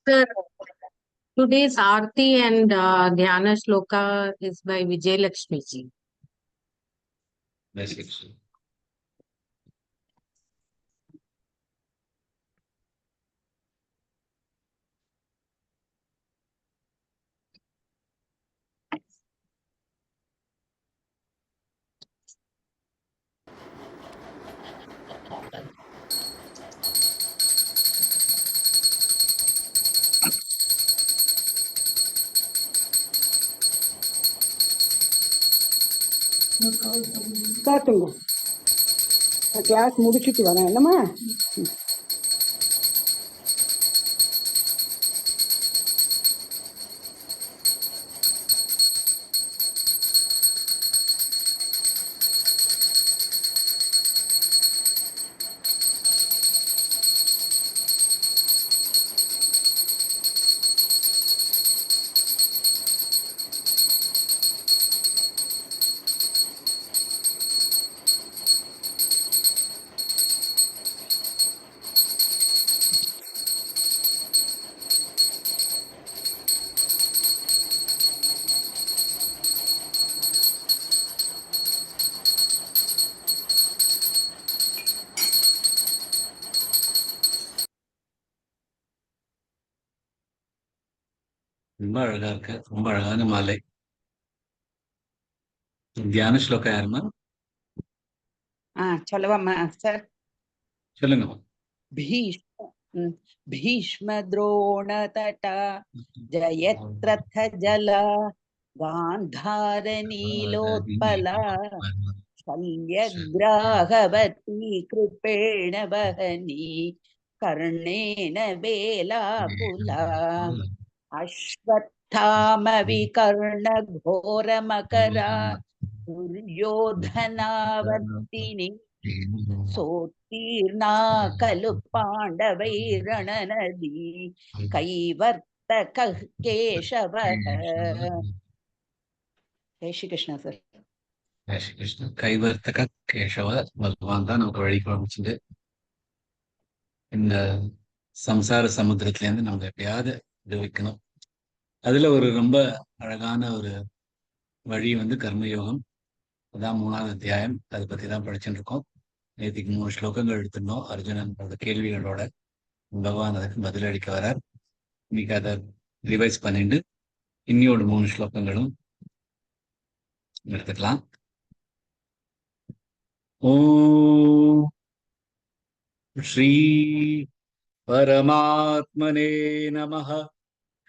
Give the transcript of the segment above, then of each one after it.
Sir, today's Aarti and Dhyana Shloka is by Vijay Lakshmi ji. Message. காட்டுங்க. Class முடிச்சுட்டு வரேன் என்னம்மா. ரொம்ப அழகா இருக்கு. ரொம்ப அழகான மாலை. தியான ஸ்லோகா யாருமா? சொல்லவாமா சார்? சொல்லுங்கம்மா. भीष्म द्रोण तटा जयत्रथ जला गान्धार नीलोत्पला शल्यग्राहवती कृपेण वहनी कर्णेन वेलाकुला अश्वत्थाम विकर्ण घोरमकरा दुर्योधनावर्तिनी सोत्तीर्णा खलु पाण्डवैरणनदी कैवर्तकः केशवः. जय श्री कृष्ण सर. ஜெய் ஸ்ரீ கிருஷ்ணன். கைவர்த்தக கேசவ பகவான் தான் நமக்கு வழி காமிச்சுட்டு இந்த சம்சார சமுத்திரத்துல இருந்து நம்ம எப்படியாவது விடுவிக்கணும். அதுல ஒரு ரொம்ப அழகான ஒரு வழி வந்து கர்மயோகம். அதான் 3வது அத்தியாயம். அதை பத்தி தான் படிச்சுட்டு இருக்கோம். நேற்றுக்கு 3 ஸ்லோகங்கள் எடுத்திருந்தோம். அர்ஜுனன் கேள்விகளோட பகவான் அதுக்கு பதிலளிக்க வரார். இன்னைக்கு அதை ரிவைஸ் பண்ணிட்டு இன்னியோட 3 ஸ்லோகங்களும் எடுத்துக்கலாம். ஓம் ஸ்ரீ பரமாத்மனே நமः.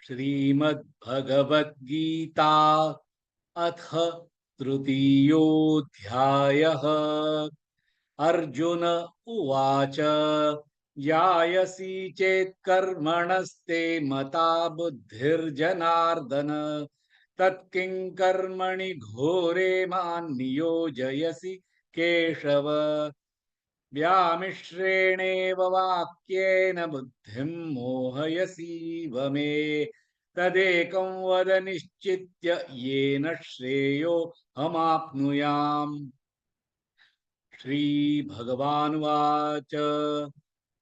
ஸ்ரீமத் பகவத்கீதா அத த்ருதீயோऽध्यायः. अर्जुन उवाच यायसि चेत् कर्मणस्ते मता बुद्धिर्जनार्दन तत्किं कर्मणि घोरे मां नियोजयसि केशव. व्यामिश्रेणेव वाक्येन बुद्धिं मोहयसीव मे तदेकं वद निश्चित्य येन श्रेयो हमाप्नुयाम्. श्रीभगवानुवाच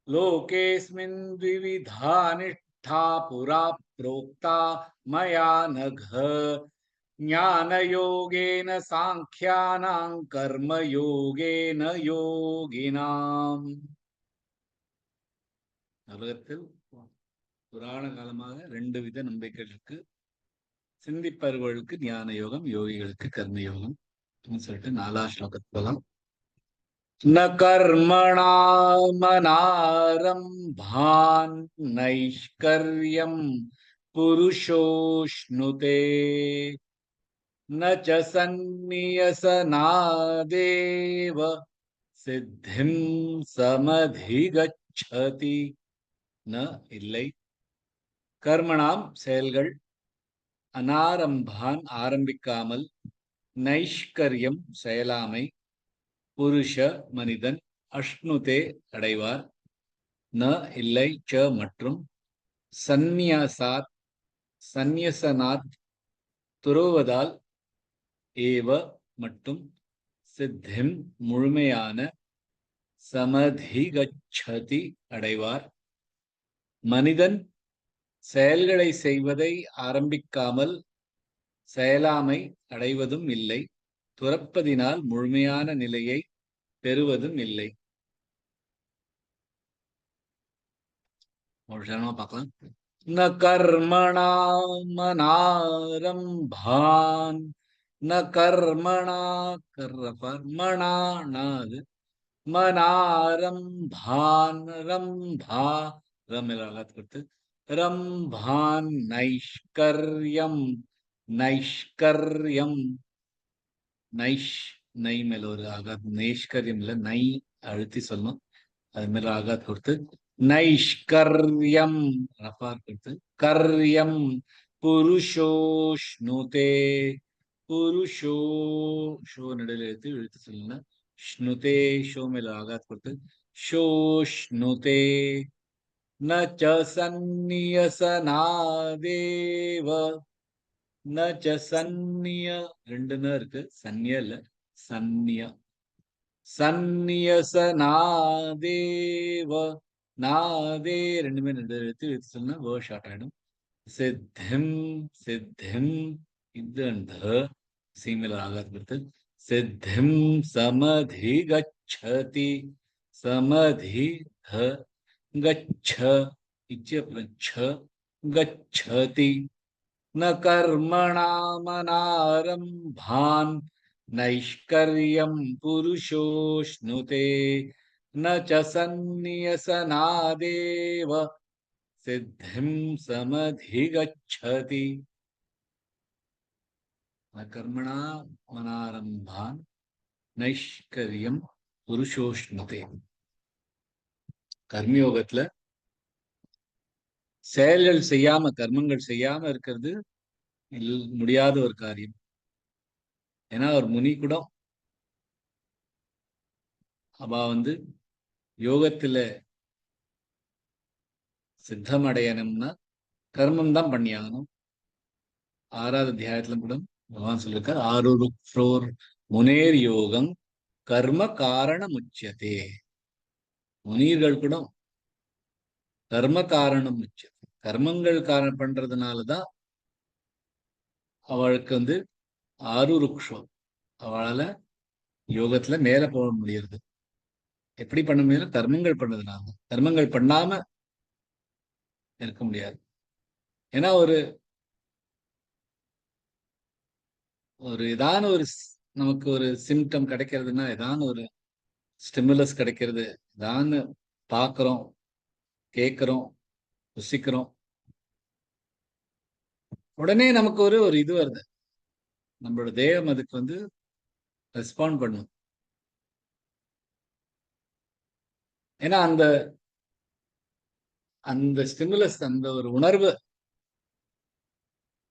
लोकेऽस्मिन् द्विविधा निष्ठा पुरा प्रोक्ता मया नघ ज्ञानयोगेन साङ्ख्यानां कर्मयोगेन योगिनाम्. உலகத்தில் புராண காலமாக 2 வித நம்பிக்கைகள் இருக்கு. சிந்திப்பவர்களுக்கு ஞான யோகம், யோகிகளுக்கு கர்மயோகம் சொல்லிட்டு 4வது ஸ்லோகத்துக்கு போகலாம். न कर्मणामनारम्भान् नैष्कर्यं पुरुषोऽश्नुते न च सन्न्यसनादेव सिद्धिं समधिगच्छति. न இல்லை. கர்மணாம் செயல்கள், அனாரம்பான் ஆரம்பிக்காமல், நைஷ்கர்யம் செயலாமை, புருஷ மனிதன், அஷ்ணுதே அடைவார், ந இல்லை, ச மற்றும், சந்நியாசாத் சந்நியசனாத் துறவுவதால், ஏவ மற்றும், சித்திம் முழுமையான, சமதிகச்சதி அடைவார். மனிதன் செயல்களை செய்வதை ஆரம்பிக்காமல் செயலாமை அடைவதும் இல்லை. துறப்பதினால் முழுமையான நிலையை பெறுவதும் இல்லை. ஒரு சரணமா பார்க்கலாம். ந கர்மணா மனாரம்பான் ந கர்மணா கர்மணாது மனாரம்பான் ரம்பா ரமிலாகத் கொடுத்து ரம்பான் நைஷ்கர்யம் நைஷ்கர்யம் நைஷ் நை மேல ஒரு ஆகாத் நைஷ்கர்யம் இல்ல நை அழுத்தி சொல்லணும். அது மேல ஆகாத் கொடுத்து நைஷ்கர்யம் ரஃபார் கொடுத்து கர்யம் புருஷோஷ்ணுதே புருஷோ ஷோ நடுவில் எழுத்து சொல்லுங்க. ஸ்னுதே ஷோ மேல ஆகாத் கொடுத்து ஷோஷ்ணுதே ந ச சந்நியசனாதேவ ந ச சந்நிய ரெண்டுன்னு இருக்கு. சந்நிய இல்ல சந்நிய சந்நியசனாதேவ நாதே ரெண்டுமே ரெண்டு எழுத்து சொன்னா வேர்ட் ஷார்ட் ஆயிடும். சித்திம் சித்திம் இது அந்த சீமில ஆகாத் கொடுத்து சித்திம் சமதி கச்சதி சமதி கச்ச இச்சு அப்புறம் ச கச்சதி ந கர்மணா மனாரம்பான் நைஷ்கர்யம் புருஷோஷ்ணுதே ந ச சந்நியசனாதேவ சித்திம் சமதிகச்சதி. ந கர்மணா மனாரம்பான் நைஷ்கர்யம் புருஷோஷ்ணுதே. கர்மயோகத்துல செயல்கள் செய்யாம கர்மங்கள் செய்யாம இருக்கிறது முடியாத ஒரு காரியம். ஏன்னா ஒரு முனி கூட அவ யோகத்துல சித்தம் அடையணும்னா கர்மம் தான் பண்ணியாகணும். 6வது அத்தியாயத்துல கூட பகவான் சொல்லியிருக்கார் ஆருருக்ஷோர் முனேர் யோகம் கர்ம காரணம் உச்சதே. முனீர்கள் கூட கர்ம காரணம் உச்சதே. கர்மங்கள் காரணம் பண்றதுனாலதான் அவளுக்கு ஆருருக்ஷம் அவளால யோகத்துல மேல போக முடியுது. எப்படி பண்ண முடியும்? கர்மங்கள் பண்ணதுனால. கர்மங்கள் பண்ணாம இருக்க முடியாது. ஏன்னா ஒரு ஏதான ஒரு நமக்கு ஒரு சிம்டம் கிடைக்கிறதுனா ஏதான ஒரு ஸ்டிமுலஸ் கிடைக்கிறது, ஏதான்னு பாக்குறோம், கேட்கிறோம், ருசிக்கிறோம், உடனே நமக்கு ஒரு இது வருது. நம்மளோட தேகம் அதுக்கு ரெஸ்பாண்ட் பண்ணும். ஏன்னா அந்த அந்த ஸ்டிமுலஸ் அந்த ஒரு உணர்வு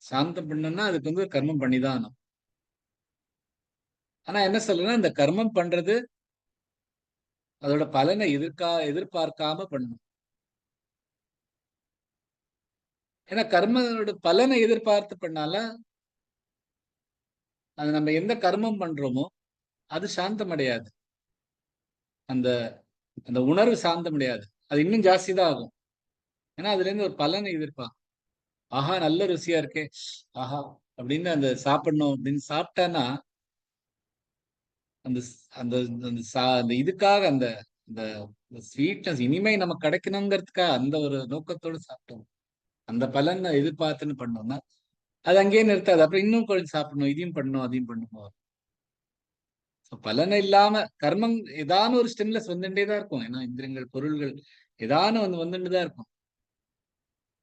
சாந்தம் பண்ணணும்னா அதுக்கு கர்மம் பண்ணிதான் ஆகணும். ஆனா என்ன சொல்றேன்னா இந்த கர்மம் பண்றது அதோட பலனை எதிர்பார்க்காம பண்ணணும். ஏன்னா கர்மனோட பலனை எதிர்பார்த்து பண்ணால அது நம்ம எந்த கர்மம் பண்றோமோ அது சாந்தம் அடையாது. அந்த அந்த உணர்வு சாந்தம் அடையாது. அது இன்னும் ஜாஸ்தி தான் ஆகும். ஏன்னா அதுல இருந்து ஒரு பலனை எதிர்பார்க்கும். ஆஹா நல்ல ருசியா இருக்கே, ஆஹா அப்படின்னு அந்த சாப்பிடணும் அப்படின்னு சாப்பிட்டானா அந்த அந்த அந்த இதுக்காக அந்த அந்த ஸ்வீட்னஸ் இனிமை நமக்கு கிடைக்கணுங்கிறதுக்காக அந்த ஒரு நோக்கத்தோடு சாப்பிட்டோம். அந்த பலனை எதிர்பார்த்துன்னு பண்ணோம்னா அது அங்கேயே நிறுத்தாது. அப்புறம் இன்னும் கொஞ்சம் சாப்பிடணும், இதையும் பண்ணணும், அதையும் பண்ணணும். பலனை இல்லாம கர்மம் ஏதான ஒரு ஸ்டிமுலஸ் வந்துட்டே தான் இருக்கும். ஏன்னா இந்திரியங்கள் பொருள்கள் ஏதான வந்துட்டு தான் இருக்கும்.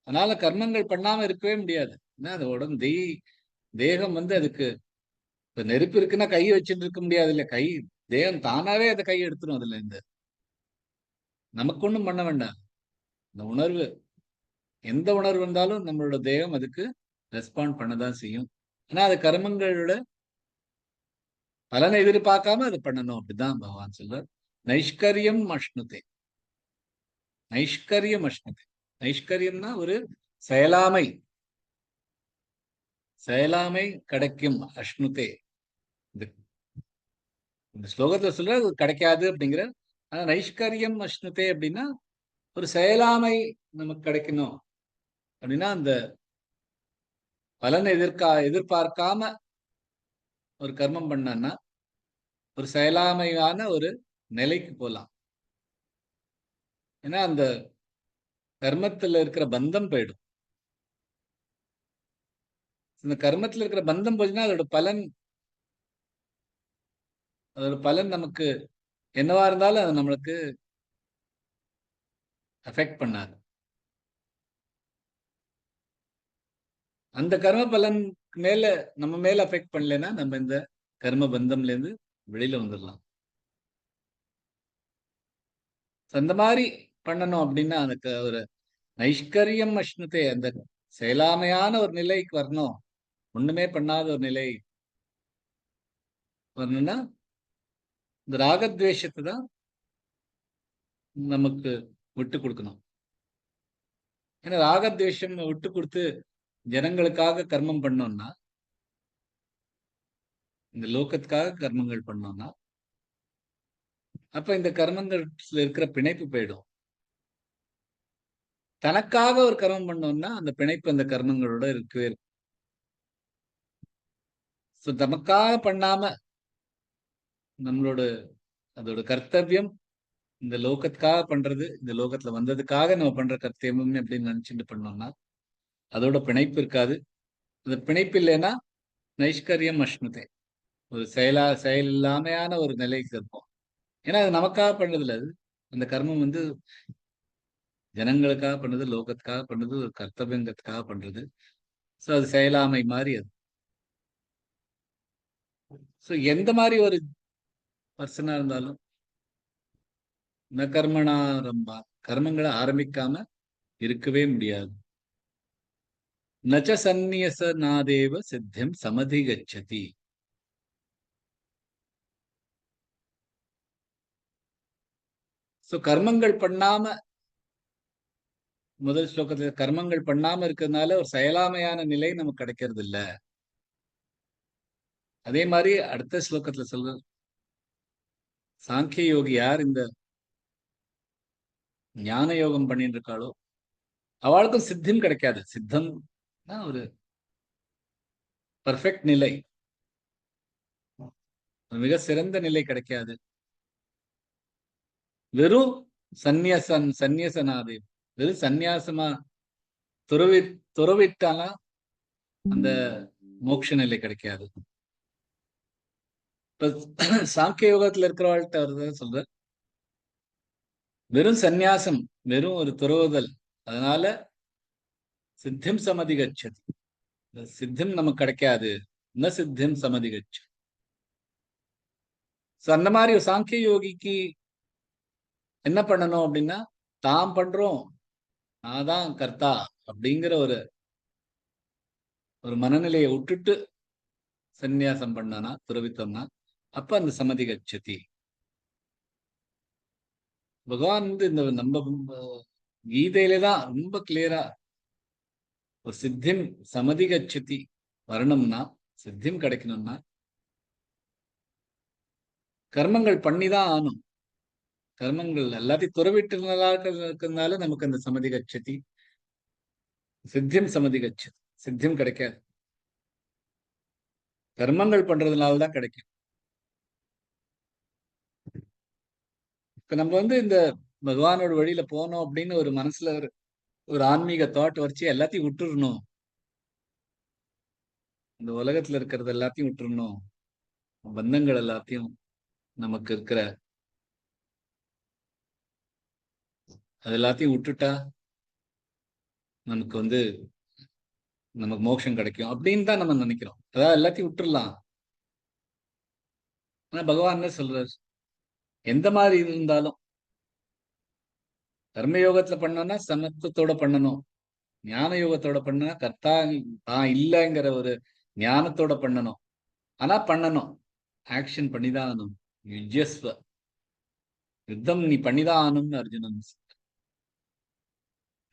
அதனால கர்மங்கள் பண்ணாம இருக்கவே முடியாது. ஏன்னா அது உடம்பு தேகம் அதுக்கு இப்ப நெருப்பு இருக்குன்னா கையை வச்சுட்டு இருக்க முடியாது இல்ல. தேகம் தானாவே அதை கையை எடுத்துரும். அதுல இருந்து நமக்கு ஒண்ணும் பண்ண வேண்டாம். இந்த உணர்வு எந்த உணர்வு இருந்தாலும் நம்மளோட தேகம் அதுக்கு ரெஸ்பாண்ட் பண்ணதான் செய்யும். ஆனா அது கர்மங்களோட பலனை எதிர்பார்க்காம அதை பண்ணணும். அப்படிதான் பகவான் சொல்றார். நைஷ்கரியம் அஷ்ணுதே. நைஷ்கரியம் அஷ்ணுதே. நைஷ்கரியம்னா ஒரு செயலாமை. செயலாமை கிடைக்கும். அஷ்ணுதே இந்த ஸ்லோகத்துல சொல்ற கிடைக்காது அப்படிங்கிற. ஆனா நைஷ்கரியம் அஷ்ணுதே அப்படின்னா ஒரு செயலாமை நமக்கு கிடைக்கணும். அப்படின்னா அந்த பலனை எதிர்பார்க்காம ஒரு கர்மம் பண்ணான்னா ஒரு செயலாமையான ஒரு நிலைக்கு போலாம். ஏன்னா அந்த கர்மத்துல இருக்கிற பந்தம் போயிடும். இந்த கர்மத்துல இருக்கிற பந்தம் போச்சுன்னா அதோட பலன் நமக்கு என்னவா இருந்தாலும் அது நம்மளுக்கு அஃபெக்ட் பண்ணாது. அந்த கர்ம பலன் மேல நம்ம மேல அஃபெக்ட் பண்ணலைன்னா நம்ம இந்த கர்ம பந்தம்ல இருந்து வெளியில வந்துடலாம். அந்த மாதிரி பண்ணணும் அப்படின்னா அதுக்கு ஒரு நைஷ்கரியம் அஷ்ணுதே, அந்த செயலாமையான ஒரு நிலைக்கு வரணும். ஒண்ணுமே பண்ணாத ஒரு நிலை வரணும்னா இந்த ராகத்வேஷத்தை தான் நமக்கு விட்டு கொடுக்கணும். ஏன்னா ராகத்வேஷம் விட்டு கொடுத்து ஜனங்களுக்காக கர்மம் பண்ணோம்னா, இந்த லோகத்துக்காக கர்மங்கள் பண்ணோம்னா, அப்ப இந்த கர்மங்கள்ல இருக்கிற பிணைப்பு போயிடும். தனக்காக ஒரு கர்மம் பண்ணோம்னா அந்த பிணைப்பு அந்த கர்மங்களோட இருக்கவே இருக்கும். தமக்காக பண்ணாம நம்மளோட அதோட கர்த்தவியம் இந்த லோகத்துக்காக பண்றது, இந்த லோகத்துல வந்ததுக்காக நம்ம பண்ற கர்த்தவியம் அப்படின்னு நினைச்சுட்டு பண்ணோம்னா அதோட பிணைப்பு இருக்காது. அந்த பிணைப்பு இல்லைன்னா நைஷ்கரியம் அஷ்ணுதே, ஒரு செயல் இல்லாமையான ஒரு நிலைக்கு இருப்போம். ஏன்னா அது நமக்காக பண்ணது இல்லை. அது அந்த கர்மம் வந்து ஜனங்களுக்காக பண்ணது, லோகத்துக்காக பண்ணது, ஒரு கர்த்தவியங்கத்துக்காக பண்றது. ஸோ அது செயலாமை மாதிரி அது. ஸோ எந்த மாதிரி ஒரு பர்சனா இருந்தாலும் ந கர்மணாரம்பா, கர்மங்களை ஆரம்பிக்காம இருக்கவே முடியாது. நச்ச சந்நியச நாதேவ சித்தியம் சமதிகச்சதி. ஸோ கர்மங்கள் பண்ணாம, முதல் ஸ்லோகத்துல கர்மங்கள் பண்ணாம இருக்கிறதுனால ஒரு செயலாமையான நிலை நமக்கு கிடைக்கிறது இல்ல. அதே மாதிரி அடுத்த ஸ்லோகத்துல சொல்ற சாங்கிய யோகி யார் இந்த ஞான யோகம் பண்ணிட்டு இருக்காளோ அவளுக்கும் சித்தியும் கிடைக்காது. சித்தம் ஒரு பர்ஃபெக்ட் நிலை, மிக சிறந்த நிலை கிடைக்காது. வெறும் சந்நியசனாதே, வெறும் சந்நியாசமா துறவிட்டாலாம் அந்த மோட்ச நிலை கிடைக்காது. இப்ப சாங்கிய யோகத்துல இருக்கிறவாழ்கிட்ட அவர் சொல்ற வெறும் சந்நியாசம், வெறும் ஒரு துறவுதல், அதனால சித்தியம் சமதிகச்சதி, சித்தியம் நமக்கு கிடைக்காது. என்ன சித்தியம் சமதிகச்சு. அந்த மாதிரி ஒரு சாங்கிய யோகிக்கு என்ன பண்ணணும் அப்படின்னா, தாம் பண்றோம், நான் தான் கர்த்தா அப்படிங்கிற ஒரு மனநிலையை விட்டுட்டு சந்நியாசம் பண்ணனா, துறவித்தோம்னா, அப்ப அந்த சமதி கச்சதி. பகவான் வந்து இந்த நம்ம கீதையில தான் ரொம்ப கிளியரா ஒரு சித்தியம் சமதி கச்சதி வரணும்னா, சித்தியம் கிடைக்கணும்னா கர்மங்கள் பண்ணிதான் ஆகணும். கர்மங்கள் எல்லாத்தையும் இருக்கிறதுனால நமக்கு அந்த சமதி கச்சதி, சித்தியம் சமதி கச்சதி, சித்தியம் கிடைக்காது. கர்மங்கள் பண்றதுனாலதான் கிடைக்கும். இப்ப நம்ம வந்து இந்த பகவானோட வழியில போனோம் அப்படின்னு ஒரு மனசுல ஒரு ஆன்மீக தாட் வச்சு எல்லாத்தையும் விட்டுறணும், இந்த உலகத்துல இருக்கிறது எல்லாத்தையும் விட்டுறணும், பந்தங்கள் எல்லாத்தையும், நமக்கு இருக்கிற அது எல்லாத்தையும் விட்டுட்டா நமக்கு வந்து நமக்கு மோட்சம் கிடைக்கும் அப்படின்னு தான் நம்ம நினைக்கிறோம். அதாவது எல்லாத்தையும் விட்டுடலாம். ஆனா பகவான் என்ன சொல்றாரு, எந்த மாதிரி இருந்தாலும் கர்மயோகத்துல பண்ணோம்னா சமத்துவத்தோட பண்ணணும், ஞான யோகத்தோட பண்ணா கர்த்தா தான் இல்லைங்கிற ஒரு ஞானத்தோட பண்ணணும். ஆனா பண்ணணும், ஆக்ஷன் பண்ணிதான் ஆகணும். யுஜஸ்வ, யுத்தம் நீ பண்ணிதான் ஆகணும்னு அர்ஜுனன்.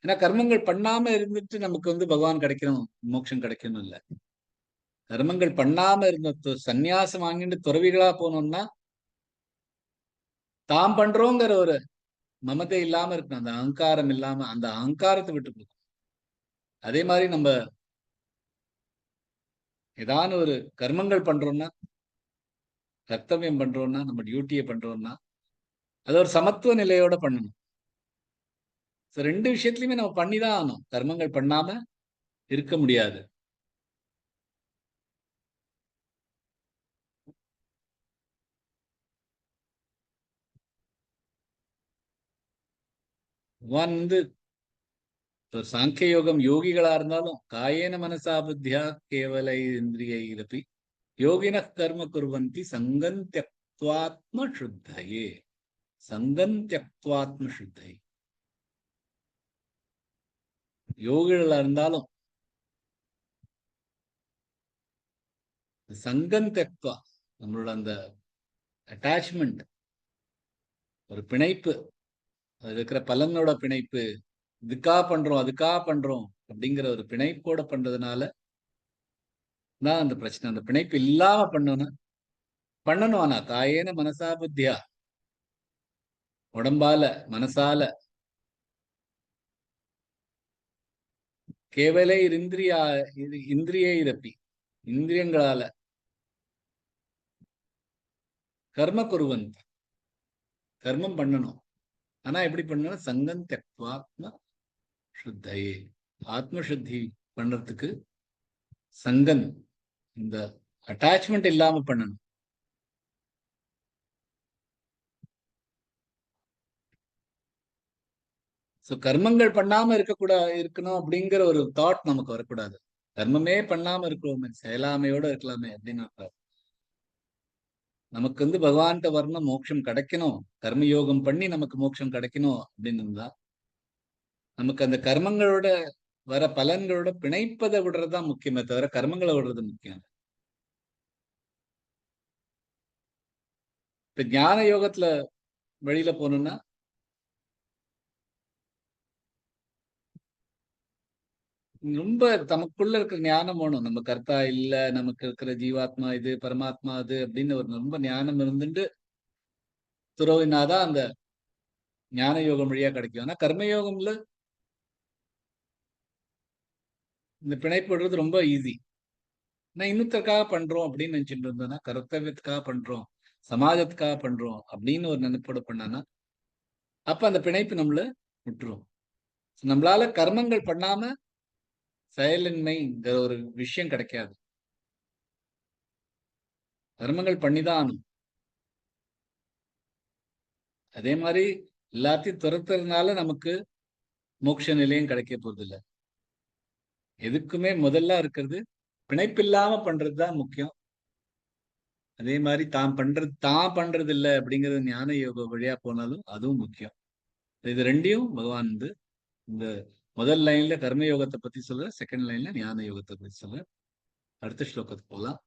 ஏன்னா கர்மங்கள் பண்ணாம இருந்துட்டு நமக்கு வந்து பகவான் கிடைக்கணும், மோட்சம் கிடைக்கணும் இல்ல. கர்மங்கள் பண்ணாம இருந்த சந்நியாசம் வாங்கிட்டு துறவிகளா போனோம்னா தாம் பண்றோங்கிற ஒரு மமதை இல்லாம இருக்கணும், அந்த அகங்காரம் இல்லாம, அந்த அகங்காரத்தை விட்டு கொடுக்கும். அதே மாதிரி நம்ம ஏதான ஒரு கர்மங்கள் பண்றோம்னா, கர்த்தவியம் பண்றோம்னா, நம்ம டியூட்டியை பண்றோம்னா அது ஒரு சமத்துவ நிலையோட பண்ணணும். ரெண்டு விஷயத்துலயுமே நம்ம பண்ணிதான் ஆகணும். கர்மங்கள் பண்ணாம இருக்க முடியாது. வந்து சாங்கிய யோகம் யோகிகளா இருந்தாலும் காயேன மனசா புத்தியா கேவல இந்திரியை இதப்பி யோகின கர்ம குர்வந்தி சங்கன் தியக்த்வாத்ம சுத்தையே. சங்கன் தியக்த்வாத்ம சுத்தை. யோகிகளா இருந்தாலும் சங்கன் தியக்த்வா, நம்மளோட அந்த அட்டாச்மெண்ட், ஒரு பிணைப்பு, அது இருக்கிற பலனோட பிணைப்பு, இதுக்கா பண்றோம் அதுக்கா பண்றோம் அப்படிங்கிற ஒரு பிணைப்போட பண்றதுனால தான் அந்த பிரச்சனை. அந்த பிணைப்பு இல்லாம பண்ணணும். ஆனா காயேன மனசா புத்தியா, உடம்பால மனசால, கேவலை இந்திரியை இதப்பி, இந்திரியங்களால கர்ம குருவந்தி, கர்மம் பண்ணணும். ஆனா எப்படி பண்ணணும்? சங்கம் தியக்த்வாத்ம சுத்தையே. ஆத்ம சுத்தி பண்றதுக்கு சங்கன், இந்த அட்டாச்மெண்ட் இல்லாம பண்ணணும். கர்மங்கள் பண்ணாம இருக்கணும் அப்படிங்கிற ஒரு தாட் நமக்கு வரக்கூடாது. கர்மமே பண்ணாம இருக்கிறோமே, செயலாமையோட இருக்கலாமே அப்படின்னு நமக்கு பகவான்கிட்ட வரணும், மோட்சம் கிடைக்கணும், கர்மயோகம் பண்ணி நமக்கு மோட்சம் கிடைக்கணும் அப்படின்னு இருந்தா நமக்கு அந்த கர்மங்களோட வர பலன்களோட பிணைப்பதை விடுறதுதான் முக்கியமே தவிர கர்மங்களை விடுறது முக்கியம். இப்ப ஞான யோகத்துல வெளியில போனோம்னா ரொம்ப தமக்குள்ள இருக்கிற ஞானம் வேணும். நம்ம கர்த்தா இல்ல, நமக்கு இருக்கிற ஜீவாத்மா இது, பரமாத்மா அது அப்படின்னு ஒரு ரொம்ப ஞானம் இருந்துட்டு துறவினாதான் அந்த ஞான யோகம் வழியா கிடைக்கும். ஆனா கர்மயோகம்ல இந்த பிணைப்பு விடுறது ரொம்ப ஈஸி. நான் இன்னொருத்தருக்காக பண்றோம் அப்படின்னு நினைச்சிட்டு இருந்தோம்னா, கர்த்தவியத்துக்காக பண்றோம், சமாஜத்துக்காக பண்றோம் அப்படின்னு ஒரு நினைப்போட பண்ணானா அப்ப அந்த பிணைப்பு நம்மள விட்டுரும். நம்மளால கர்மங்கள் பண்ணாம செயலின்மைங்கிற ஒரு விஷயம் கிடைக்காது. கர்மங்கள் பண்ணிதான் ஆகணும். அதே மாதிரி எல்லாத்தையும் துரத்துறதுனால நமக்கு மோட்ச நிலையும் கிடைக்க போறது இல்லை. எதுக்குமே முதல்ல இருக்கிறது பிணைப்பு இல்லாம பண்றதுதான் முக்கியம். அதே மாதிரி தான் பண்றது இல்லை அப்படிங்கிறது ஞான யோக வழியா போனாலும் அதுவும் முக்கியம். இது ரெண்டையும் பகவான் இந்த முதல் லைன்ல கர்மயோகத்தை பத்தி சொல்ற, செகண்ட் லைன்ல ஞான யோகத்தை பத்தி சொல்ற. அடுத்த ஸ்லோகத்துக்கு போலாம்.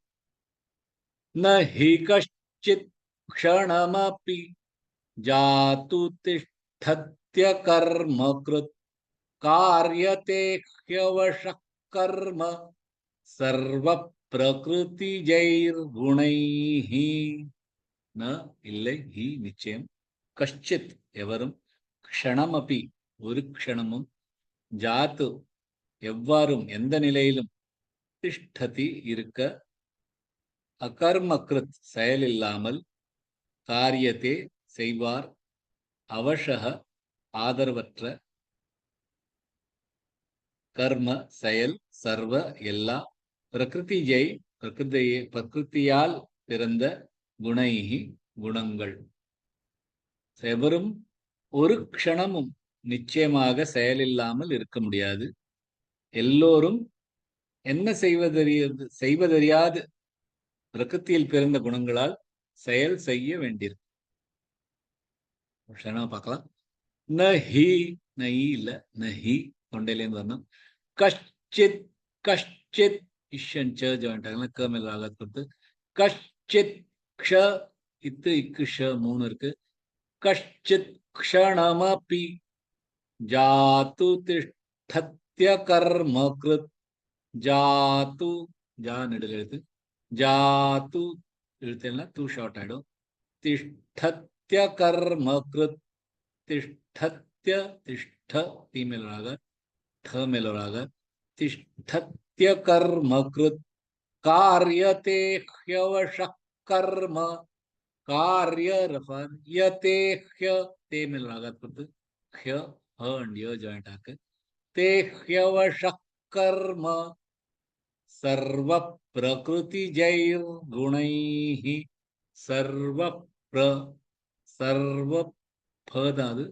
ந ஹி கஷ்டித் க்ஷணமபி ஜாது திஷ்டத்ய கர்ம கிருத் காரியதே ஹ்யவஷः கர்ம சர்வ பிரகிருதி ஜெயிர் குணைஹி. ந இல்லை, ஹி நிச்சயம், கஷ்டித் எவரும், க்ஷணமபி ஒரு க்ஷணமும், ஜாத்து எவ்வாறும் எந்த நிலையிலும், திஷ்டதி இருக்க, அகர்மகிருத் செயலில்லாமல், காரியத்தே செய்வார், அவஷக ஆதரவற்ற, கர்ம செயல், சர்வ எல்லா, பிரகிருதி ஜெய் பிரகிருத்தியால் பிறந்த, குணைஹி குணங்கள். எவரும் ஒரு க்ஷணமும் நிச்சயமாக செயலில்லாமல் இருக்க முடியாது. எல்லோரும் என்ன செய்வதறியாது பிரகிருத்தியில் பிறந்த குணங்களால் செயல் செய்ய வேண்டியிருக்கு. பார்க்கலாம். நஹி, நஹி இல்ல, நஹி தொண்டையிலேருந்து வரணும். கஷ்டித், கஷ்டித் இஷன் ச ஜாயிண்ட் ஆகலாம், க மேல ஆகாது கொடுத்து கஷ்டித், க்ஷ இத்து இக்கு ஷ மூணு இருக்கு. கஷ்டித் க்ஷணமபி ஜாது திஷ்டத்ய கர்ம கிருத், ஜாத்து ஜா நெடுல எழுத்து, ஜாத்து எழுத்தெல்லாம் தூ ஷார்ட் ஆயிடும். திஷ்டத்ய கர்ம கிருத், திஷ்டத்ய திஷ்ட தீ மேலராக, ட மேலராக, तिष्ठत्य कर्म कृत् कार्यते ह्यवशः कर्म कार्यते ह्य ते मिल रहा ह्य and य जॉइंट आके ते ह्यवशः कर्म सर्व प्रकृति जैर गुणैः सर्व प्र सर्व फदाது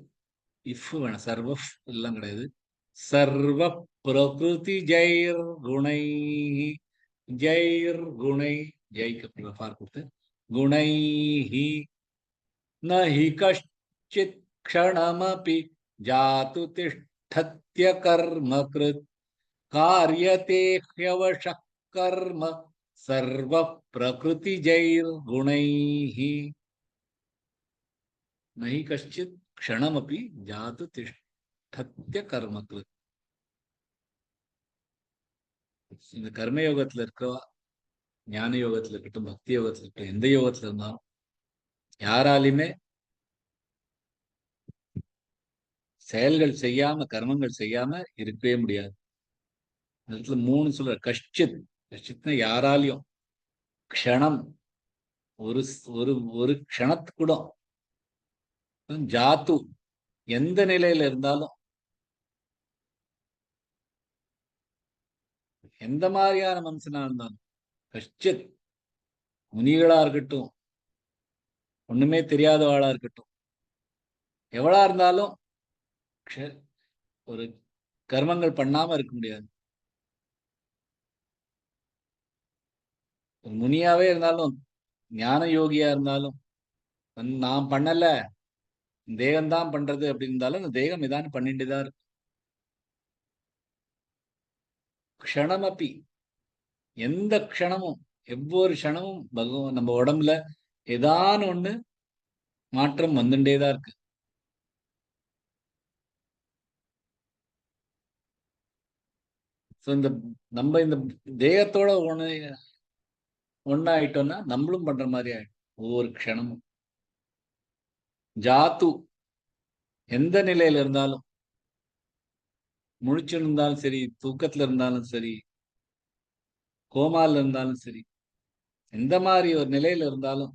இஃப் வேணாம் சர்வ எல்லாம் கிடையாது சர்வ பிரகிருதி ஜெயர் குணை ஜெயர் குணை ஜெய்க்கு ஃபார் கொடுத்து குணை न हि कश्चित् क्षणमपि जातु तिष्ठत्य कर्म कृत् कार्यते ह्यवशः कर्म सर्व प्रकृतिजैर्गुणैः न हि कश्चित् क्षणमपि जातु तिष्ठत्य कर्म कृत् இந்த கர்ம யோகத்துல இருக்கவா ஞான யோகத்துல இருக்கட்டும் பக்தி யோகத்துல இருக்கட்டும் எந்த யோகத்துல இருந்தாலும் யாராலுமே செயல்கள் செய்யாம கர்மங்கள் செய்யாம இருக்கவே முடியாது. இடத்துல 3 சொல்ற கஷ்டித் கஷ்டித்னா யாராலையும் க்ஷணம் ஒரு ஒரு ஒரு க்ஷணத்து கூட ஜாத்து எந்த நிலையில இருந்தாலும் எந்த மாதிரியான மனுஷனா இருந்தாலும் கஷ்டித் முனிகளா இருக்கட்டும் ஒண்ணுமே தெரியாதவாளா இருக்கட்டும் எவ்வளா இருந்தாலும் ஒரு கர்மங்கள் பண்ணாம இருக்க முடியாது. முனியாவே இருந்தாலும் ஞான யோகியா இருந்தாலும் நான் பண்ணல தேகம்தான் பண்றது அப்படி இருந்தாலும் அந்த தேகம் இதான் பண்ணிட்டுதான் இருக்கு. க்ஷணமப்பி எந்த க்ஷணமும் ஒவ்வொரு க்ஷணமும் பகவான் நம்ம உடம்புல ஏதான ஒண்ணு மாற்றம் வந்துட்டேதான் இருக்கு. இந்த நம்ம இந்த தேகத்தோட ஒன்னாயிட்டோம்னா நம்மளும் பண்ற மாதிரி ஆயிடும். ஒவ்வொரு க்ஷணமும் ஜாத்து எந்த நிலையில இருந்தாலும் முழிச்சு இருந்தாலும் சரி தூக்கத்துல இருந்தாலும் சரி கோமால இருந்தாலும் சரி எந்த மாதிரி ஒரு நிலையில இருந்தாலும்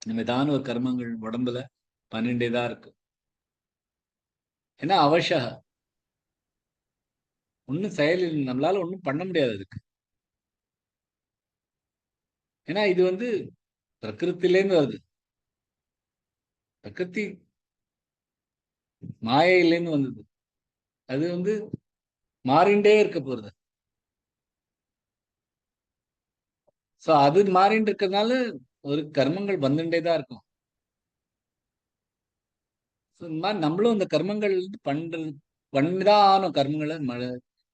நம்ம ஏதான ஒரு கர்மங்கள் உடம்புல பண்ணிட்டேதான் இருக்கு. ஏன்னா அவசக ஒன்னும் செயலில் நம்மளால ஒன்றும் பண்ண முடியாது அதுக்கு. ஏன்னா இது பிரகிருத்திலேருந்து வருது. பிரகிருதி மாயையிலேருந்து வந்தது. அது மாறிண்டே இருக்க போறது. சோ அது மாறிட்டு இருக்கிறதுனால ஒரு கர்மங்கள் வந்துட்டே தான் இருக்கும். இந்த மாதிரி நம்மளும் இந்த கர்மங்கள் பண்ணிதான் ஆனும். கர்மங்களை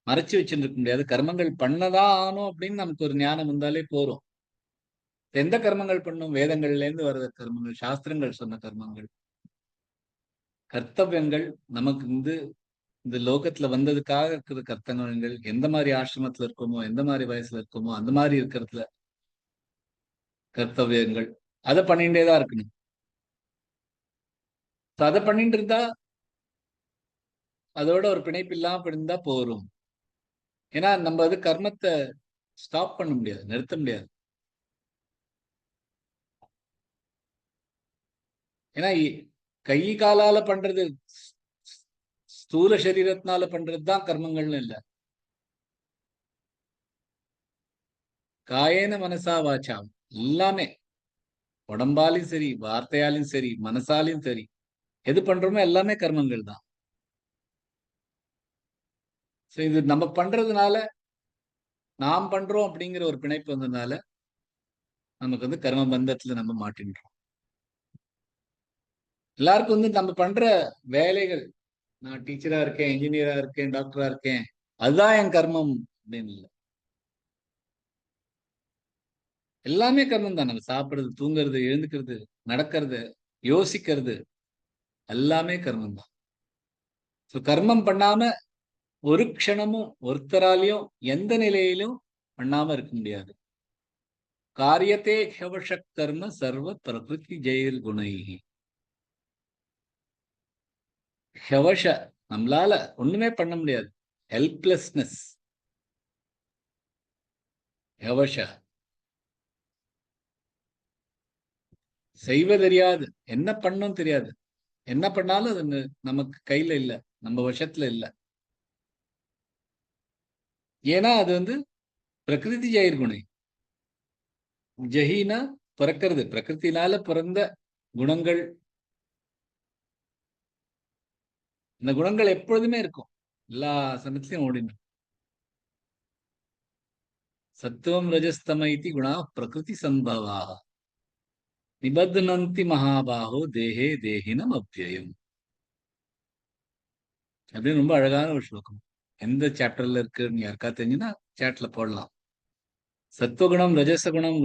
மறைச்சு வச்சுட்டு இருக்க முடியாது. கர்மங்கள் பண்ணதான் ஆனும் அப்படின்னு நமக்கு ஒரு ஞானம் வந்தாலே போறோம். எந்த கர்மங்கள் பண்ணும்? வேதங்கள்ல இருந்து வர்ற கர்மங்கள், சாஸ்திரங்கள் சொன்ன கர்மங்கள், கர்த்தவியங்கள், நமக்கு இந்த லோகத்துல வந்ததுக்காக இருக்கிற கர்த்தவியங்கள், எந்த மாதிரி ஆசிரமத்துல இருக்கோமோ எந்த மாதிரி வயசுல இருக்கோமோ அந்த மாதிரி இருக்கிறதுல கர்த்தவியங்கள் அதை பண்ணிட்டேதான் இருக்கணும். அதை பண்ணிட்டு இருந்தா அதோட ஒரு பிணைப்பு இல்லாம இருந்தா போரும். ஏன்னா நம்ம கர்மத்தை ஸ்டாப் பண்ண முடியாது, நிறுத்த முடியாது. ஏன்னா கை காலால பண்றது, ஸ்தூல சரீரத்தினால பண்றதுதான் கர்மங்கள்னு இல்லை. காயேன மனசா வாச்சா எல்லாமே உடம்பாலையும் சரி வார்த்தையாலையும் சரி மனசாலையும் சரி எது பண்றோமோ எல்லாமே கர்மங்கள் தான். இது நம்ம பண்றதுனால நாம் பண்றோம் அப்படிங்கிற ஒரு பிணைப்பு வந்ததுனால நமக்கு கர்ம பந்தத்துல நம்ம மாட்டின்றோம். எல்லாருக்கும் நம்ம பண்ற வேலைகள், நான் டீச்சரா இருக்கேன், இன்ஜினியரா இருக்கேன், டாக்டரா இருக்கேன், அதுதான் என் கர்மம் அப்படின்னு இல்லை. எல்லாமே கர்மம் தான். நம்ம சாப்பிடுறது, தூங்குறது, எழுந்துக்கிறது, நடக்கிறது, யோசிக்கிறது எல்லாமே கர்மம் தான். கர்மம் பண்ணாம ஒரு க்ஷணமும் ஒருத்தராலையும் எந்த நிலையிலும் பண்ணாம இருக்க முடியாது. காரியத்தே ஹவஷ கர்ம சர்வ பிரகிருதி ஜெயர் குணைகி. ஹவஷ நம்மளால ஒண்ணுமே பண்ண முடியாது. ஹெல்ப்லெஸ்னஸ், யவஷ, செய்வதறியாது, என்ன பண்ணும் தெரியாது, என்ன பண்ணாலும் அது நமக்கு கையில இல்ல, நம்ம வசத்துல இல்ல. ஏன்னா அது பிரகிருதி ஜெயர்குணை. ஜஹீனா பிறக்கிறது, பிரகிருத்தினால பிறந்த குணங்கள். இந்த குணங்கள் எப்பொழுதுமே இருக்கும், எல்லா சமயத்திலையும் ஓடிடும். சத்துவம் ரஜஸ்தம இதி குணா பிரகிருதி சம்பவா நிபத்னந்தி மகாபாகோ தேஹே தேஹினம் அவ்யயம் அப்படின்னு ரொம்ப அழகான ஒரு ஸ்லோகம். எந்த சாப்டர்ல இருக்குன்னு யாருக்கா தெரிஞ்சுன்னா சாட்ல போடலாம். சத்துவகுணம், ரஜசகுணம்,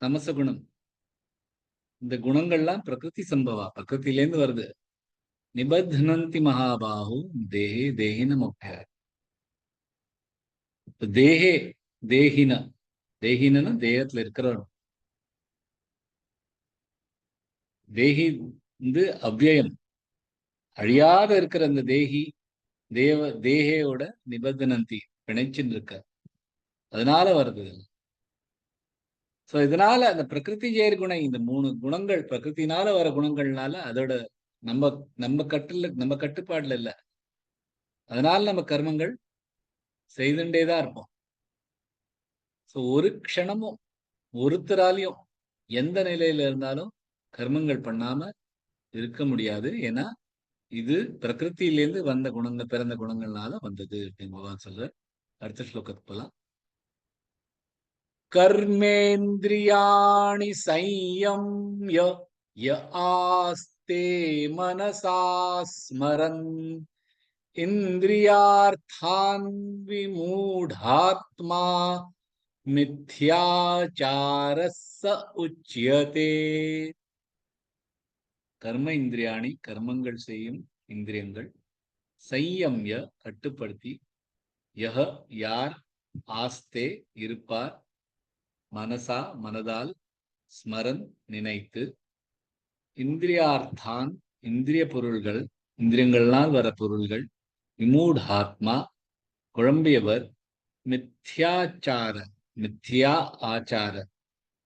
தமசகுணம், இந்த குணங்கள்லாம் பிரகிருதி சம்பவா, பிரகிருத்திலேருந்து வருது. நிபத்னந்தி மகாபாகு தேஹே தேஹினம் அவ்யயம். தேஹே தேஹின, தேஹினா தேகத்துல இருக்கிறவன். தேஹி அவ்யயம், அழியாத இருக்கிற அந்த தேஹி தேகையோட நிபந்தனந்தி பிணைச்சுன்னு இருக்க, அதனால வருது. சோ இதனால அந்த பிரகிருதி ஜெயர்குணை, இந்த 3 குணங்கள் பிரகிருத்தினால வர குணங்கள்னால அதோட நம்ம நம்ம கட்டுப்பாடுல இல்ல. அதனால நம்ம கர்மங்கள் செய்துட்டேதான் இருப்போம். சோ ஒரு க்ஷணமும் ஒருத்தராலையும் எந்த நிலையில இருந்தாலும் கர்மங்கள் பண்ணாம இருக்க முடியாது. ஏன்னா இது பிரகிருத்திலேருந்து வந்த குணங்கள், பிறந்த குணங்கள்னால வந்தது அப்படின்னு பகவான் சொல்ற. அடுத்த ஸ்லோகத்துக்கு போலாம். कर्मेन्द्रियाणि संयम्य य आस्ते मनसा स्मरन् इन्द्रियार्थान् विमूढात्मा मिथ्याचारः स उच्यते. கர்ம இந்திரியாணி, கர்மங்கள் செய்யும் இந்திரியங்கள், சையம்ய கட்டுப்படுத்தி, யஹ யார், ஆஸ்தே இருப்பார், மனசா மனதால், ஸ்மரன் நினைத்து, இந்திரியார்த்தான் இந்திரிய பொருள்கள், இந்திரியங்களால் வர பொருள்கள், விமூடாத்மா குழம்பியவர், மித்யாச்சார மித்யா ஆச்சார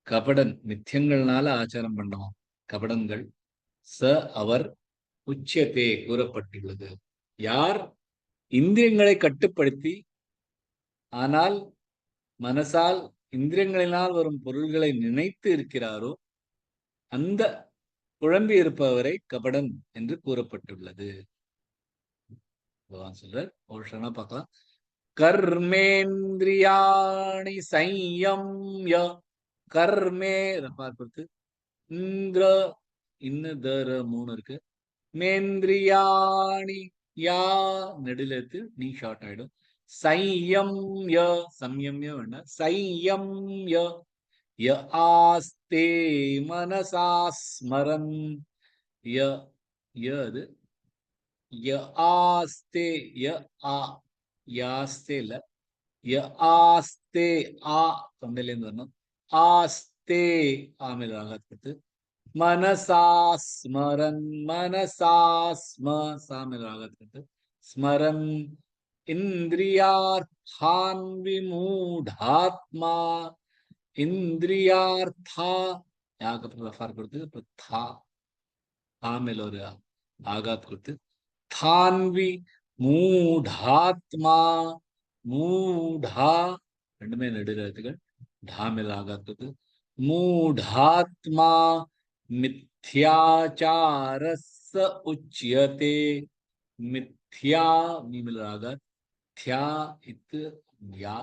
கபடன், மித்தியங்கள்னால ஆச்சாரம் பண்ணோம் கபடங்கள், ச அவர், உச்சியத்தே கூறப்பட்டுள்ளது. யார் இந்திரியங்களை கட்டுப்படுத்தி ஆனால் மனசால் இந்திரியங்களினால் வரும் பொருள்களை நினைத்து இருக்கிறாரோ அந்த குழம்பி இருப்பவரை கபடன் என்று கூறப்பட்டுள்ளது. சொல்றார், ஒரு க்ஷணம் பார்க்கலாம். கர்மேந்திரியாணி சையம்ய, கர்மே பார்ப்பது இந்திர, இன்னும் தர 3 இருக்கு. மேந்திரியாணி, யா நெடுலெழுத்து, நீ ஷார்ட் ஆயிடும். சையம்ய, சம்யம்ய வேண்டாம், சையம்ய ய ஆஸ்தே மனசா ஸ்மரன், அது ய ஆஸ்தே, ய ஆ, யாஸ்தே இல்ல, ய ஆஸ்தே, ஆ தொண்டையிலேருந்து வரணும், ஆஸ்தே ஆமில் ராகத்துக்கு, மனசா ஸ்மரன், மனசா ஸ்ம சாமில் ராகத்துக்கு, ஸ்மரன் இந்திரியார்த்தான் விமூடாத்மா, இந்திரியார்த்தா யாருக்கு ரெஃபர் கொடுத்து, இப்போ தா தாமில் ஒரு ஆகாத் கொடுத்து, தான்வி மூடாத்மா, மூடா ரெண்டுமே நெடுகிறதுகள், டாமில் ஆகாத் கொடுத்து, மூடாத்மா மித்யாச்சாரஸ்ஸ உச்யதே. மித்யா மீமில் ஆகாத், தியா இத்து யா,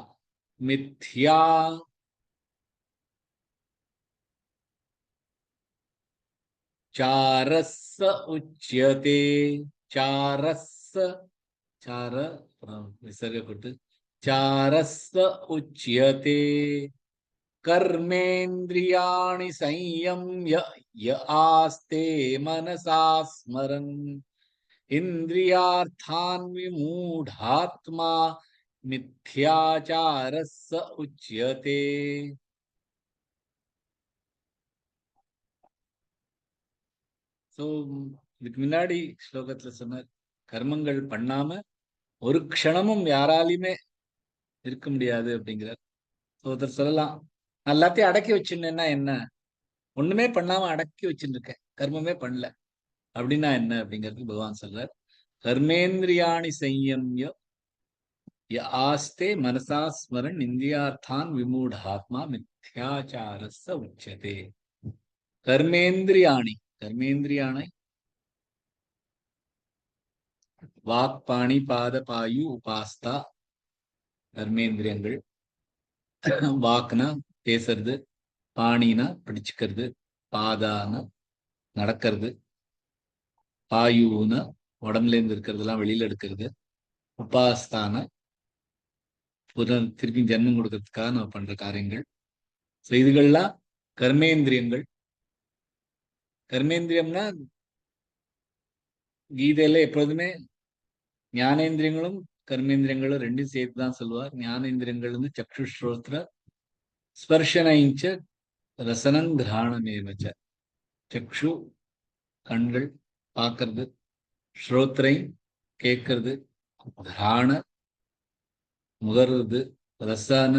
மித்யா चारस्स उच्यते. चारस्स, चार विसर्ग கொடுத்து, चारस्स उच्यते. कर्मेन्द्रियाणि संयम्य य आस्ते मनसा स्मरन् इन्द्रियार्थान् विमूढात्मा मिथ्याचारस्स उच्यते. ஸோ இதுக்கு முன்னாடி ஸ்லோகத்துல சொன்ன கர்மங்கள் பண்ணாம ஒரு க்ஷணமும் யாராலையுமே இருக்க முடியாது அப்படிங்கிறார். ஒருத்தர் சொல்லலாம், நான் எல்லாத்தையும் அடக்கி வச்சுன்னா என்ன, ஒண்ணுமே பண்ணாம அடக்கி வச்சுட்டு இருக்கேன், கர்மமே பண்ணல அப்படின்னா என்ன அப்படிங்கிறதுக்கு பகவான் சொல்றார், கர்மேந்திரியாணி சம்யம்ய ஆஸ்தே மனசா ஸ்மரன் இந்திரியார்த்தான் விமூடாத்மா மித்யாச்சாரஸ்ஸ உச்சதே. கர்மேந்திரியாணி, கர்மேந்திரியாணி வாக் பாணி பாத பாயு உபாஸ்தா, கர்மேந்திரியங்கள். வாக்குனா பேசுறது, பாணினா பிடிச்சுக்கிறது, பாதானா நடக்கிறது, பாயுனா உடம்புல இருந்து இருக்கிறதெல்லாம் வெளியில எடுக்கிறது, உபாஸ்தான திருப்பி ஜென்மம் கொடுக்கறதுக்காக நம்ம பண்ற காரியங்கள். இதுகள்லாம் கர்மேந்திரியங்கள். கர்மேந்திரியம்னா கீதையில எப்பொழுதுமே ஞானேந்திரியங்களும் கர்மேந்திரியங்களும் ரெண்டும் சேர்த்து தான் சொல்லுவார். ஞானேந்திரியங்கள் வந்து சக்ஷு ஸ்ரோத்ர ஸ்பர்ஷனைச்ச ரசனம் கிராணமேவச்ச. சக்ஷு கண்கள் பார்க்கறது, ஸ்ரோத்ரை கேட்கறது, கிராண முகர்றது, ரசான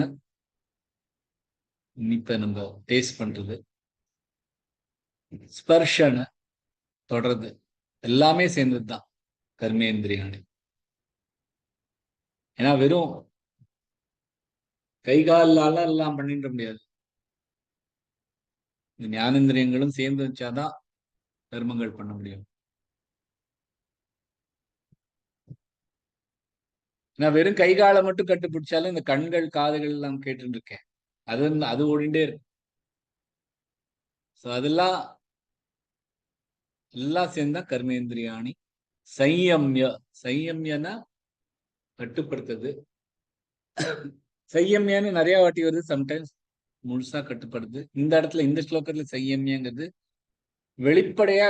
இப்ப நம்ம டேஸ்ட் பண்றது, ஸ்பர்ஷன தொடர்றது, எல்லாமே சேர்ந்ததுதான் கர்மேந்திரியாணி. ஏன்னா வெறும் கை காலால எல்லாம் பண்ணிட முடியாது. இந்த ஞானேந்திரியங்களும் சேர்ந்து வச்சாதான் கர்மங்கள் பண்ண முடியும். நான் வெறும் கை காலை மட்டும் கட்டுப்பிடிச்சாலும் இந்த கண்கள் காதுகள் எல்லாம் கேட்டு இருக்கேன், அது ஓடிண்டே இருக்கு. அதெல்லாம் எல்லாம் சேர்ந்தா கர்மேந்திரியாணி. சையம்ய, சையம்யனா கட்டுப்படுத்துறது. சையம்யான்னு நிறைய வாட்டி வருது, சம்டைம்ஸ் முழுசா கட்டுப்படுது. இந்த இடத்துல இந்த ஸ்லோகத்துல சையம்யங்கிறது வெளிப்படையா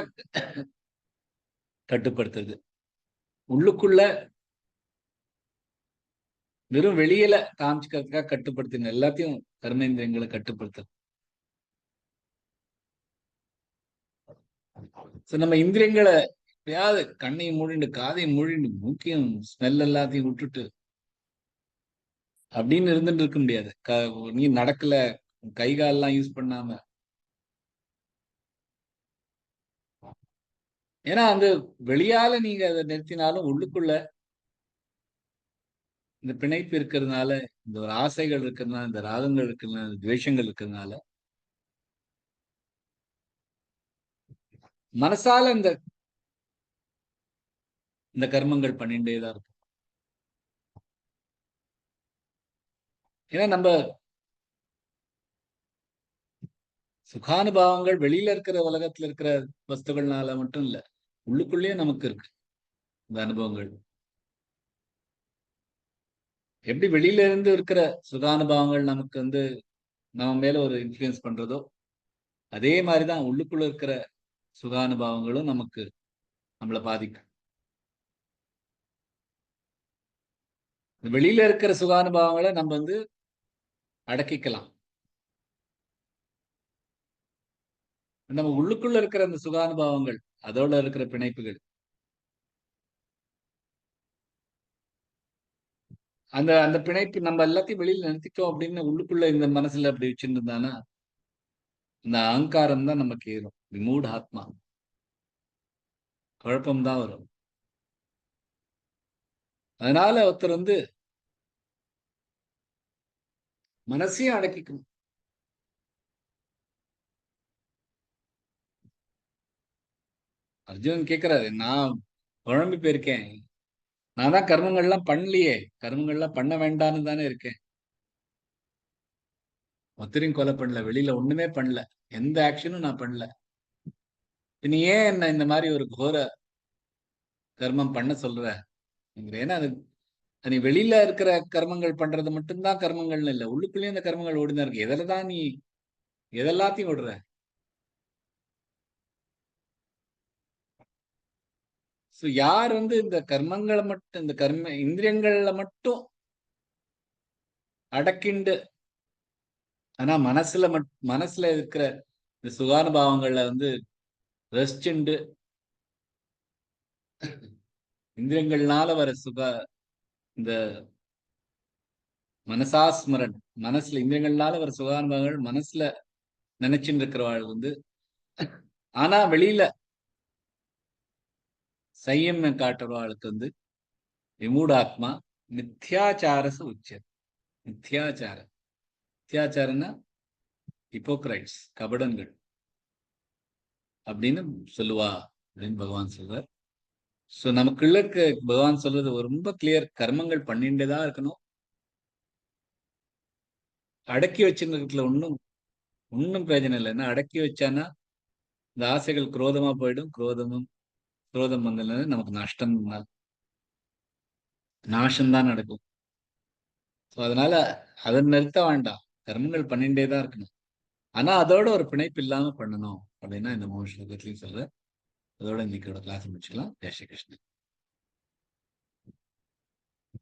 கட்டுப்படுத்துறது. உள்ளுக்குள்ள வெறும் வெளியில காமிச்சுக்கிறதுக்காக கட்டுப்படுத்தின எல்லாத்தையும் கர்மேந்திரியங்களை கட்டுப்படுத்துறது. நம்ம இந்திரியங்களை எப்பயாவது கண்ணையும் மூடிண்டு காதையும் மூடிண்டு மூக்கையும் ஸ்மெல் எல்லாத்தையும் விட்டுட்டு அப்படின்னு இருந்துட்டு இருக்க முடியாது. நீ நடக்கல, கை காலெல்லாம் யூஸ் பண்ணாம. ஏன்னா அந்த வெளியால நீங்க அதை நிறுத்தினாலும் உள்ளுக்குள்ள இந்த பிணைப்பு இருக்கிறதுனால, இந்த ஒரு ஆசைகள் இருக்கிறதுனால, இந்த ராகங்கள் இருக்கிறதுனால, துவேஷங்கள் இருக்கிறதுனால மனசால இந்த கர்மங்கள் பண்ணிட்டேதான் இருக்கும். ஏன்னா நம்ம சுகானுபாவங்கள் வெளியில இருக்கிற உலகத்துல இருக்கிற வஸ்துகள்னால மட்டும் இல்ல, உள்ளுக்குள்ளேயே நமக்கு இருக்கு இந்த அனுபவங்கள். எப்படி வெளியில இருந்து இருக்கிற சுகானுபாவங்கள் நமக்கு வந்து நம்ம மேல ஒரு இன்ஃப்ளூயன்ஸ் பண்றதோ, அதே மாதிரிதான் உள்ளுக்குள்ள இருக்கிற சுகானுபாவங்களும் நமக்கு நம்மளை பாதிக்கும். வெளியில இருக்கிற சுகானுபாவங்களை நம்ம வந்து அடக்கிக்கலாம். நம்ம உள்ளுக்குள்ள இருக்கிற அந்த சுகானுபாவங்கள், அதோட இருக்கிற பிணைப்புகள், அந்த அந்த பிணைப்பு நம்ம எல்லாத்தையும் வெளியில நிறுத்திட்டோம் அப்படின்னு உள்ளுக்குள்ள இந்த மனசுல அப்படி வச்சிருந்தானா இந்த அகங்காரம் தான் நமக்கு ஏறும். விமூட ஆத்மா, குழப்பம்தான் வரும். அதனால ஒருத்தர் வந்து மனசையும் அடக்கிக்கணும். அர்ஜுனன் கேட்கிறாரு, நான் குழம்பி போயிருக்கேன், நான் தான் கர்மங்கள்லாம் பண்ணலையே, கர்மங்கள்லாம் பண்ண வேண்டாம்னு தானே இருக்கேன், ஒத்தரையும் கொலை பண்ணல, வெளியில ஒண்ணுமே பண்ணல, எந்த ஆக்ஷனும் நான் பண்ணல, நீ ஏன் என்ன இந்த மாதிரி ஒரு கோர கர்மம் பண்ண சொல்ற? ஏன்னா அது நீ வெளியில இருக்கிற கர்மங்கள் பண்றது மட்டும்தான் கர்மங்கள்னு இல்லை, உள்ளுக்குள்ளேயும் இந்த கர்மங்கள் ஓடிதான் இருக்கு. எதுலதான் நீ எதெல்லாத்தையும் ஓடுற? யார் வந்து இந்த கர்மங்களை மட்டும், இந்த கர்ம இந்திரியங்கள்ல மட்டும் அடக்கிண்டு, ஆனா மனசுல இருக்கிற இந்த சுகானுபாவங்கள்ல வந்து ரசிச்சுண்டு, இந்திரியங்கள்னால வர இந்த மனசாஸ்மரன், மனசுல இந்திரியங்களால வர சுகானுபவங்கள் மனசுல நினைச்சுட்டு இருக்கிறவாள் வந்து, ஆனா வெளியில சையம் காட்டுறவாளுக்கு வந்து விமூடாத்மா மித்யாச்சாரசு உச்சது. மித்யாச்சாரம், மித்யாச்சாரம்னா ஹிப்போக்ரைட்ஸ், கபடங்கள் அப்படின்னு சொல்லுவா அப்படின்னு பகவான் சொல்றார். சோ நமக்குள்ள பகவான் சொல்றது ரொம்ப கிளியர். கர்மங்கள் பண்ணிட்டே தான் இருக்கணும். அடக்கி வச்சுருக்கிறதுல ஒன்னும் பிரயோஜனம் இல்லை. ஏன்னா அடக்கி வச்சானா இந்த ஆசைகள் குரோதமா போயிடும். குரோதம் வந்ததுல நமக்கு நாசம்தான் நடக்கும். ஸோ அதனால அதை நிறுத்த வேண்டாம். கர்மங்கள் பண்ணிட்டே தான் இருக்கணும். ஆனா அதோட ஒரு பிணைப்பு இல்லாம பண்ணணும் அப்படின்னா இந்த 3 ஸ்லோகத்திலையும் சொல்ற. அதோட இன்னைக்கோட கிளாஸ் முடிச்சுக்கலாம். ஜெய் ஸ்ரீ கிருஷ்ணன்.